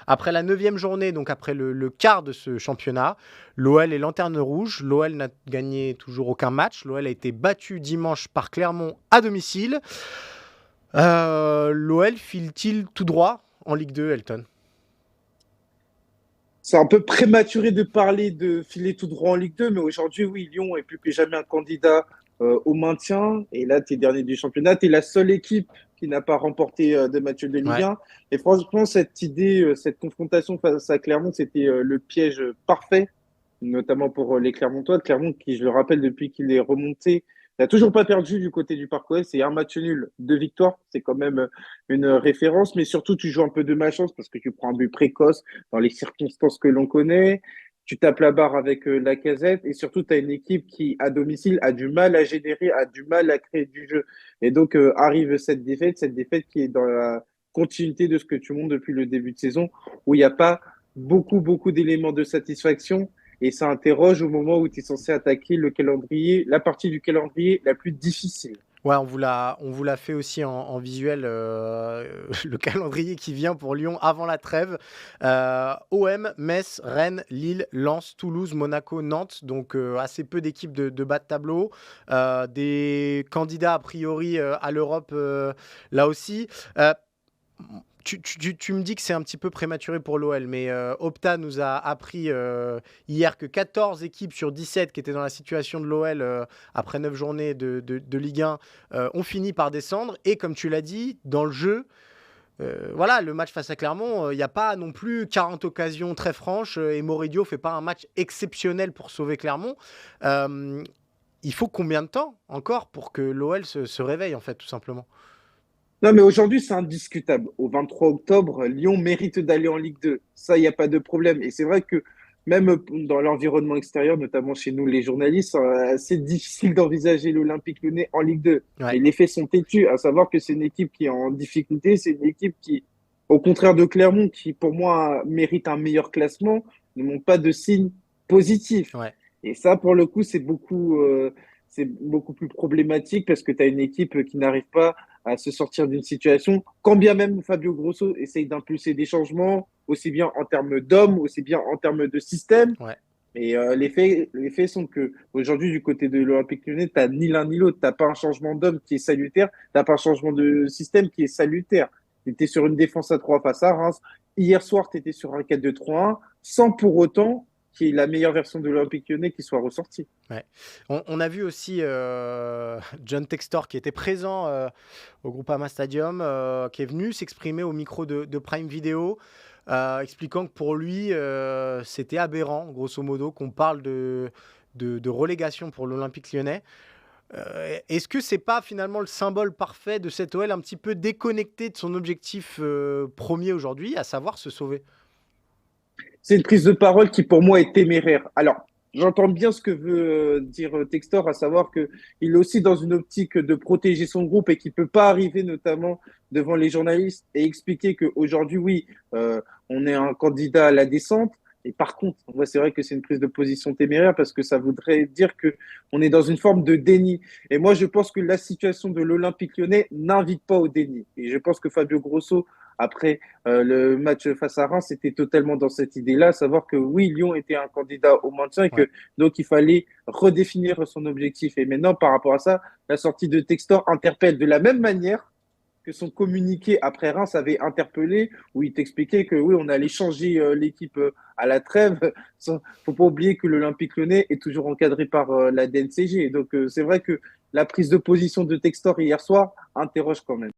Après la 9e journée, donc après le quart de ce championnat, l'OL est lanterne rouge. L'OL n'a gagné toujours aucun match. L'OL a été battu dimanche par Clermont à domicile. L'OL file-t-il tout droit en Ligue 2, Elton? C'est un peu prématuré de parler de filer tout droit en Ligue 2, mais aujourd'hui, oui, Lyon est plus que jamais un candidat au maintien. Et là, tu es dernier du championnat. Tu es la seule équipe qui n'a pas remporté de match de Ligue Ouais. 1. Et franchement, cette idée, cette confrontation face à Clermont, c'était le piège parfait, notamment pour les Clermontois. Clermont, qui, je le rappelle, depuis qu'il est remonté, n'a toujours pas perdu du côté du Parc OS. C'est un match nul, deux victoires. C'est quand même une référence. Mais surtout, tu joues un peu de malchance parce que tu prends un but précoce dans les circonstances que l'on connaît. Tu tapes la barre avec Lacazette et surtout, tu as une équipe qui, à domicile, a du mal à générer, a du mal à créer du jeu. Et donc, arrive cette défaite qui est dans la continuité de ce que tu montres depuis le début de saison, où il n'y a pas beaucoup d'éléments de satisfaction. Et ça interroge au moment où tu es censé attaquer le calendrier, la partie du calendrier la plus difficile. Ouais, on vous l'a fait aussi en visuel, le calendrier qui vient pour Lyon avant la trêve. OM, Metz, Rennes, Lille, Lens, Toulouse, Monaco, Nantes. Donc assez peu d'équipes de bas de tableau. Des candidats a priori à l'Europe là aussi. Euh, tu me dis que c'est un petit peu prématuré pour l'OL, mais Opta nous a appris hier que 14 équipes sur 17 qui étaient dans la situation de l'OL après 9 journées de Ligue 1 ont fini par descendre. Et comme tu l'as dit, dans le jeu, voilà, le match face à Clermont, il n'y a pas non plus 40 occasions très franches et Moridio ne fait pas un match exceptionnel pour sauver Clermont. Euh, il faut combien de temps encore pour que l'OL se réveille, en fait, tout simplement? Non, mais aujourd'hui, c'est indiscutable. Au 23 octobre, Lyon mérite d'aller en Ligue 2. Ça, il n'y a pas de problème. Et c'est vrai que même dans l'environnement extérieur, notamment chez nous, les journalistes, c'est difficile d'envisager l'Olympique Lyonnais en Ligue 2. Mais Ouais. les faits sont têtus, à savoir que c'est une équipe qui est en difficulté. C'est une équipe qui, au contraire de Clermont, qui pour moi mérite un meilleur classement, ne montre pas de signes positifs. Ouais. Et ça, pour le coup, c'est beaucoup plus problématique parce que tu as une équipe qui n'arrive pas à se sortir d'une situation, quand bien même Fabio Grosso essaye d'impulser des changements, aussi bien en termes d'hommes, aussi bien en termes de système. Ouais. Et les faits sont que aujourd'hui, du côté de l'Olympique Lyonnais, tu n'as ni l'un ni l'autre. Tu n'as pas un changement d'homme qui est salutaire, tu n'as pas un changement de système qui est salutaire. Tu étais sur une défense à 3 face à Reims. Hier soir, tu étais sur un 4-2-3-1, sans pour autant qu'il y ait la meilleure version de l'Olympique Lyonnais qui soit ressortie. Ouais. On a vu aussi John Textor qui était présent au Groupama Stadium, qui est venu s'exprimer au micro de Prime Video, expliquant que pour lui, c'était aberrant, grosso modo, qu'on parle de relégation pour l'Olympique lyonnais. Est-ce que c'est pas finalement le symbole parfait de cette OL un petit peu déconnecté de son objectif premier aujourd'hui, à savoir se sauver? C'est une prise de parole qui, pour moi, est téméraire. Alors, j'entends bien ce que veut dire Textor, à savoir que il est aussi dans une optique de protéger son groupe et qu'il peut pas arriver, notamment devant les journalistes, et expliquer qu'aujourd'hui, oui, on est un candidat à la descente. Et par contre, moi, c'est vrai que c'est une prise de position téméraire parce que ça voudrait dire que on est dans une forme de déni. Et moi, je pense que la situation de l'Olympique Lyonnais n'invite pas au déni. Et je pense que Fabio Grosso, après le match face à Reims, c'était totalement dans cette idée-là, savoir que oui, Lyon était un candidat au maintien et Ouais. que donc il fallait redéfinir son objectif. Et maintenant, par rapport à ça, la sortie de Textor interpelle de la même manière que son communiqué après Reims avait interpellé, où il t'expliquait que oui, on allait changer l'équipe à la trêve. Faut pas oublier que l'Olympique Lyonnais est toujours encadré par la DNCG. Et donc c'est vrai que la prise de position de Textor hier soir interroge quand même.